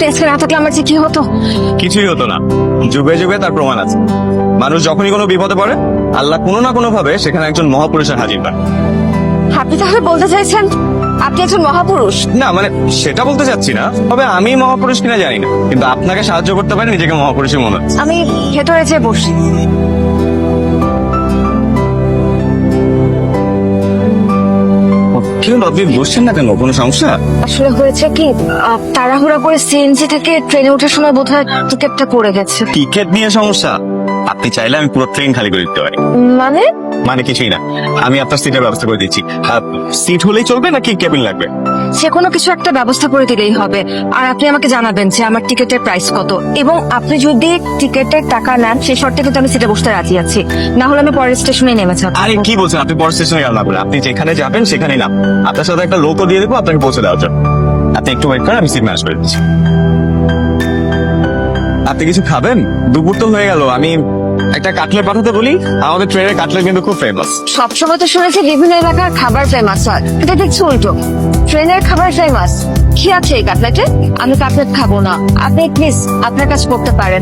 আপনি আজকে না থাকলে আমার যে কি হতো। কিছুই হতো না, যুগে যুগে তার প্রমাণ আছে। মানুষ যখনই কোনো বিপদে পড়ে আল্লাহ কোনো না কোনো ভাবে সেখানে একজন মহাপুরুষের হাজির পান। আপনি তাহলে বলতে চাইছেন আপনি একজন মহাপুরুষ? না মানে সেটা বলতে চাচ্ছি না, তবে আমি মহাপুরুষ কিনা জানি না, কিন্তু আপনাকে সাহায্য করতে পারি নিজেকে মহাপুরুষই মনে হচ্ছে। আমি ভেতরে যেয়ে বসি। কি হলো, আপনি বসছেন না কেন? কোনো সমস্যা? আসলে হয়েছে কি, তাড়াহুড়া করে সিএনজি থেকে ট্রেনে ওঠার সময় বোধহয় টিকেটটা পড়ে গেছে। টিকেট নিয়ে সমস্যা? আপনি চাইলে আমি পুরো ট্রেন খালি করে দিতে পারি। মানে? মানে কিছুই না, আমি আপনার সিটের ব্যবস্থা করে দিচ্ছি। সিট হলেই চলবে নাকি কেবিন লাগবে? যে কোনো কিছু একটা ব্যবস্থা করে দিলেই হবে। আর আপনি আমাকে জানাবেন যে আমার টিকেটের প্রাইস কত, এবং আপনি যদি টিকেটের টাকা নেন সেই শর্তে কিন্তু আমি সিটে বসতে রাজি আছি, না হলে আমি পরের স্টেশনে নেমে যাবো। আরে কি বলছেন, আপনি পর স্টেশনে গেল না বলে, আপনি যেখানে যাবেন সেখানেই নাম। আপনার সাথে একটা লোকও দিয়ে দেবো আপনাকে পৌঁছে দেওয়ার জন্য। আপনি একটু ওয়েট করেন, আমি সিট ম্যানেজ করে দিচ্ছি। আপনি কিছু খাবেন? দুপুর তো হয়ে গেল, আমি একটা কাটলেট পাঠাতে বলি। আমাদের ট্রেনের কাটলেট কিন্তু খুব ফেমাস। সবসময় তো শুনেছি বিভিন্ন এলাকার খাবার ফেমাস হয়, এটা দেখছি উল্টো। ট্রেনের খাবার ফেমাস। কি আছে এই কাটলেটে? আমি কাটলেট খাবো না, আপনি প্লিজ আপনার কাজ করতে পারেন।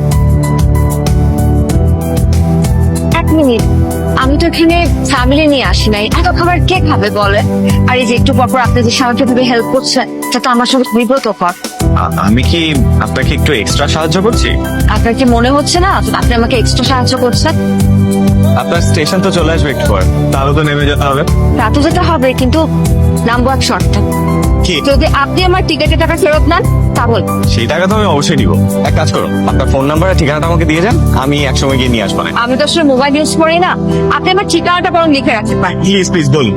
এক মিনিট, আমি তো এখানে ফ্যামিলি নিয়ে আসি নাই, এত খাবার কে খাবে বলে? আর এই যে একটু পর আপনি যে সামাজিকভাবে হেল্প করছেন, এটা তো আমার সঙ্গে বিব্রতকর। আমি কি আপনাকে একটু এক্সট্রা সাহায্য করছি? আপনার কি মনে হচ্ছে না আপনি আমাকে এক্সট্রা সাহায্য করছেন? আপনার স্টেশন তো চলে আসবে একটু পর, তাহলে তো নেমে যেতে হবে। রাতে যেতে হবে, কিন্তু নামবো এক শর্তে। কি? যদি আপনি আমার টিকেটের টাকা ফেরত নেন তাহলে। সেই টাকা তো আমি অবশ্যই দিব। এক কাজ করুন, আপনার ফোন নাম্বার আর ঠিকানাটা আমাকে দিয়ে যান, আমি একসময় গিয়ে নিয়ে আসবো। আমি তো আসলে মোবাইল ইউজ করি না, আপনি আমার ঠিকানাটা বরং লিখে রাখতে পারেন। প্লিজ প্লিজ বলুন।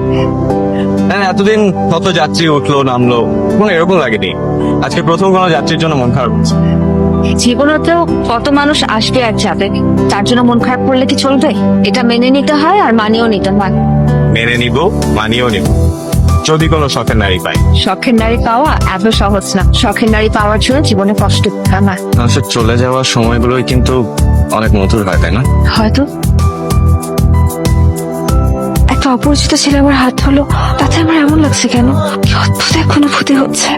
এতদিন কত যাত্রী উঠলো নামলো, কোনো এরকম লাগেনি। আজকে প্রথম কোনো যাত্রীর জন্য মন খারাপ হচ্ছে। জীবনেতেও কত মানুষ আসবে আর যাবে, তার জন্য মন খারাপ করলে কি চলবে? এটা মেনে নিতে হয় আর মানিয়েও নিতে হয়। মেনে নিব, মানিয়েও নিব, যদি কোনো শখের নারী পাই। শখের নারী পাওয়া এত সহজ না, শখের নারী পাওয়ার জন্য জীবনে কষ্ট করতে হয়। মানুষের চলে যাওয়ার সময়গুলোই কিন্তু অনেক মধুর হয়, তাই না? হয়তো একটা অপরিচিত ছেলে আমার হাত হলো, তাতে আমার এমন লাগছে কেন? কি অদ্ভুত এক অনুভূতি হচ্ছে।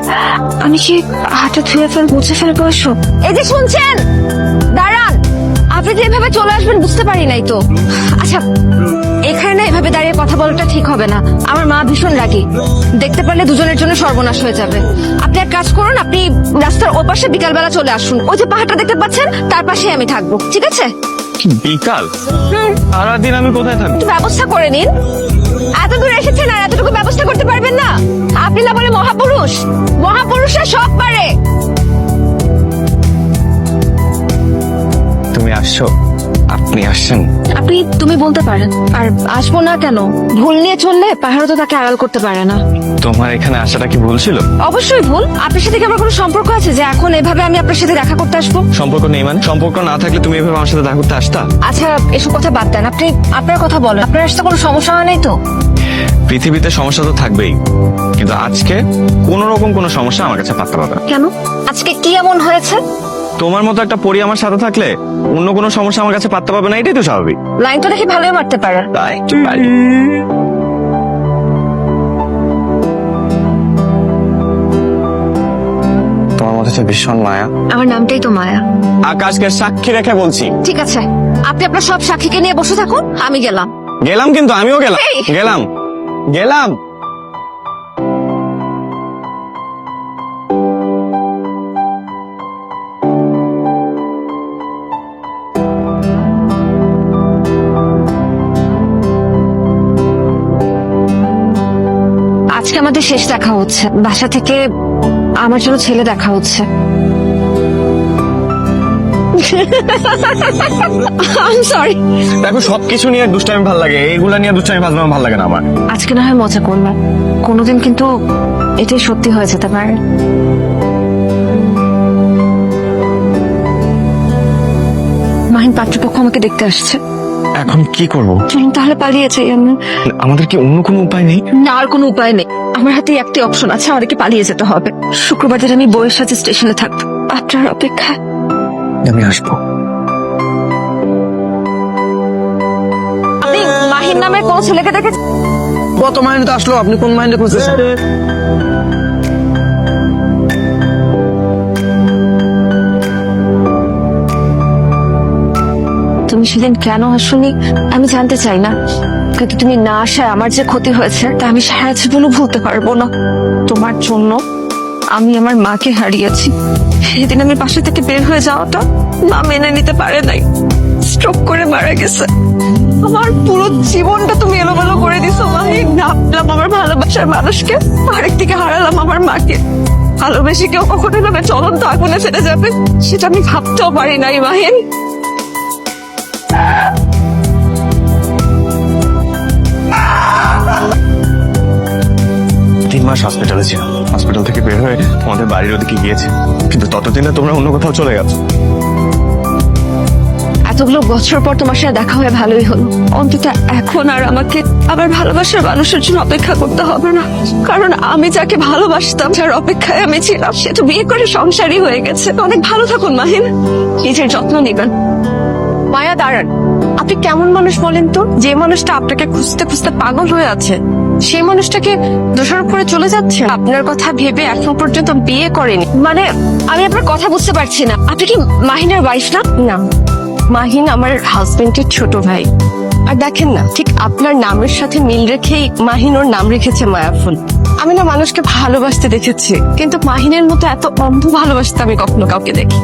আমি কি হাতটা ধুয়ে মুছে ফেলবো? এসো। এই যে শুনছেন, দাঁড়ান। আপনি যে এভাবে চলে আসবেন বুঝতে পারি নাই তো। আচ্ছা, এখানে না এভাবে দাঁড়িয়ে কথা বলাটা ঠিক হবে না। আমার মা ভীষণ রাগী, দেখতে পারলে দুজনের জন্য সর্বনাশ হয়ে যাবে। আপনি এক কাজ করুন, আপনি রাস্তার ওপাশে বিকালবেলা চলে আসুন, ওই যে পাহাড়টা দেখতে পাচ্ছেন তার পাশেই আমি থাকবো, ঠিক আছে? বিকাল? সারাদিন আমি কোথায় থাকবো? একটু ব্যবস্থা করে নিন। এত দূর এসেছেন আর এতটুকু ব্যবস্থা করতে পারবেন না? আপনি না বলে মহাপুরুষ, মহাপুরুষরা সব পারে। তুমি আসছো? আপনি আসছেন? আপনি তুমি বলতে পারেন, আর আসবো না কেন? ভুল নিয়ে চললে পাহাড়ও তো তাকে আড়াল করতে পারে না। তোমার এখানে আসাটা কি ভুল ছিল? অবশ্যই ভুল। আপনার সাথে কি আমার কোনো সম্পর্ক আছে যে এখন এভাবে আমি আপনার সাথে দেখা করতে আসবো? সম্পর্ক নেই মানে? সম্পর্ক না থাকলে তুমি এভাবে আমার সাথে দেখা করতে আসতা? আচ্ছা, এসব কথা বাদ দেন, আপনি আপনার কথা বলেন। আপনার আসতে কোনো সমস্যা হয় নাই তো? পৃথিবীতে সমস্যা তো থাকবেই, কিন্তু আজকে কোন রকম কোনো সমস্যা আমার কাছে পাত্তা পাবে না। কেন? আজকে কি এমন হয়েছে? তোমার মতো একটা পরি আমার সাথে থাকলে অন্য কোনো সমস্যা আমার কাছে পাত্তা পাবে না, এটাই তো স্বাভাবিক। লাইন তো দেখি ভালোই মারতে পারে। তাই একটু পারি। তোমার মধ্যে যে ভীষণ মায়া। আমার নামটাই তো মায়া। আকাশকে সাক্ষী রেখে বলছি। ঠিক আছে, আপনি আপনার সব সাক্ষীকে নিয়ে বসে থাকুন, আমি গেলাম। গেলাম, কিন্তু আমিও গেলাম। এই! গেলাম গেলাম। আজকে আমাদের শেষ দেখা হচ্ছে, বাসা থেকে আমার জন্য ছেলে দেখা হচ্ছে। I'm sorry. দেখো, সবকিছু নিয়ে দুষ্টামি ভালো লাগে, এইগুলা নিয়ে দুষ্টামি ফাজলামি ভালো লাগে না আমার। আজকে না হয় মজা করলাম, কোনোদিন কিন্তু এটাই সত্যি হয়ে যেতে পারে। মাহিন পাত্রপক্ষ আমাকে দেখতে আসছে। এখন কি করব? চলুন তাহলে পালিয়ে যাই আমরা। আমাদের কি অন্য কোনো উপায় নেই? না, আর কোনো উপায় নেই। আমার হাতে একটি অপশন আছে, আমাদেরকে পালিয়ে যেতে হবে। শুক্রবার দিন আমি বউয়ের সাথে স্টেশনে থাকবো, আপনার অপেক্ষায়। আমি আসবো। আপনি মাহিন নামের কোন ছেলেকে দেখেছেন? কত মাইন্ড তো আসলো, আপনি কোন মাইন্ডে খুঁজতেছেন? তুমি সেদিন কেন আসনি আমি জানতে চাই না, কিন্তু তুমি না আসায় আমার যে ক্ষতি হয়েছে তা আমি সারা জীবনও ভুলতে পারবো না। তোমার জন্য আমি আমার মাকে হারিয়েছি। সেদিন আমি বাসা থেকে বের হয়ে যাওয়াটা মা মেনে নিতে পারে নাই, স্ট্রোক করে মারা গেছে। আমার পুরো জীবনটা তুমি এলোমেলো করে দিছো মাহিন। ভাবলাম আমার ভালোবাসার মানুষকে, আরেক দিকে হারালাম আমার মাকে। ভালোবেসে কেউ কখনো ভাবে চলন্ত আগুনে ফেলে যাবে সেটা আমি ভাবতেও পারি নাই মাহিন। 3 মাস হসপিটালে ছিল। হসপিটাল থেকে বের হয়ে আমাদের বাড়ির ওদিকে গিয়েছে, কিন্তু ততদিনে তোমরা অন্য কোথাও চলে গেছো। এতগুলো বছর পর তোমার সাথে দেখা হয়ে ভালোই হলো। অন্তত এখন আর আমাকে আমার ভালোবাসার মানুষের জন্য অপেক্ষা করতে হবে না, কারণ আমি যাকে ভালোবাসতাম, যার অপেক্ষায় আমি ছিলাম, সে তো বিয়ে করে সংসারই হয়ে গেছে। অনেক ভালো থাকুন মাহিন, নিজের যত্ন নিবেন। মায়া দাঁড়ান, আপনি কেমন মানুষ বলেন তো? যে মানুষটা আপনাকে খুঁজতে খুঁজতে পাগল হয়ে আছে সেই মানুষটাকে দোষারোপ করে চলে যাচ্ছে। আপনার কথা ভেবে এখন পর্যন্ত বিয়ে করেনি। মানে আমি আপনার কথা বুঝতে পারছি না, আপনি কি মাহিনের ওয়াইফ না? না, মাহিন আমার হাজবেন্ডের ছোট ভাই। আর দেখেন না, ঠিক আপনার নামের সাথে মিল রেখেই মাহিন ওর নাম রেখেছে মায়াফুল। আমি না মানুষকে ভালোবাসতে দেখেছি, কিন্তু মাহিনের মতো এত অন্ধ ভালোবাসতে আমি কখনো কাউকে দেখি।